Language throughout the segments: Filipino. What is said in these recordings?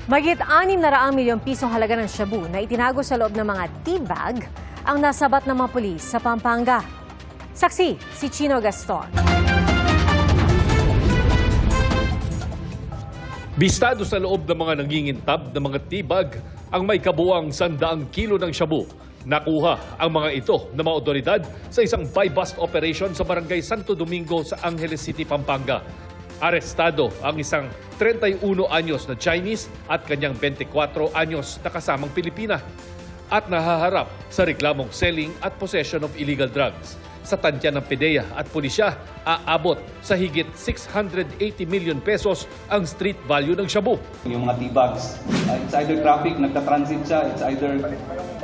Mahigit 600 milyong pisong halaga ng shabu na itinago sa loob ng mga tea bag ang nasabat ng mga pulis sa Pampanga. Saksi, si Chino Gaston. Bistado sa loob ng mga nangingintab ng mga tea bag ang may kabuang 100 kilo ng shabu. Nakuha ang mga ito ng mga otoridad sa isang buy-bust operation sa Barangay Santo Domingo sa Angeles City, Pampanga. Arestado ang isang 31 anyos na Chinese at kanyang 24 anyos na kasamang Pilipina at nahaharap sa reklamong selling at possession of illegal drugs. Sa tansya ng PDEA at pulisya, aabot sa higit 680 million pesos ang street value ng shabu. Yung mga tea bags, it's either traffic, nagka-transit siya, it's either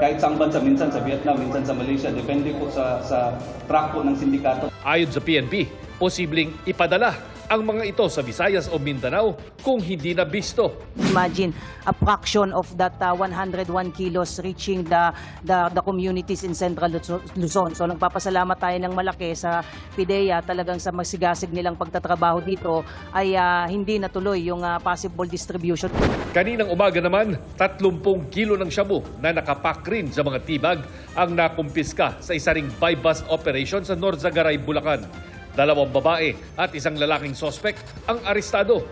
kahit saang bansa, minsan sa Vietnam, minsan sa Malaysia, depende po sa track po ng sindikato. Ayon sa PNP, posibleng ipadala ang mga ito sa Visayas o Mindanao kung hindi na bisto. Imagine a fraction of that 101 kilos reaching the communities in Central Luzon. So nagpapasalamat tayo ng malaki sa PDEA, talagang sa masigasig nilang pagtatrabaho dito ay hindi natuloy yung possible distribution. Kaninang umaga naman, 30 kilo ng shabu na nakapack rin sa mga tibag ang nakumpiska sa isa ring buy-bust operation sa Norzagaray, Bulacan. 2 babae at isang lalaking sospek ang arestado.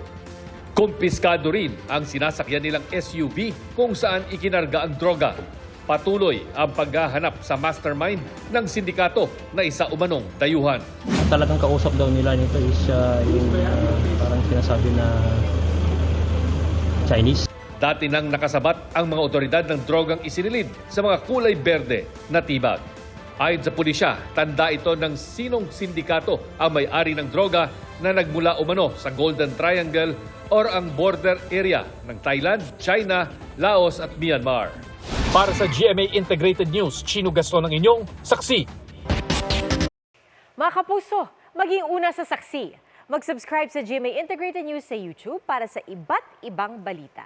Kumpiskado rin ang sinasakyan nilang SUV kung saan ikinarga ang droga. Patuloy ang paghahanap sa mastermind ng sindikato na isa umanong dayuhan. Talagang kausap daw nila nito is yung parang sinasabi na Chinese. Dati nang nakasabat ang mga otoridad ng drogang isinilid sa mga kulay berde na tibag. Ayon sa pulisya, tanda ito ng sinong sindikato ang may-ari ng droga na nagmula umano sa Golden Triangle or ang border area ng Thailand, China, Laos at Myanmar. Para sa GMA Integrated News, Chino Gaston ang inyong saksi. Mga kapuso, maging una sa saksi. Mag-subscribe sa GMA Integrated News sa YouTube para sa iba't ibang balita.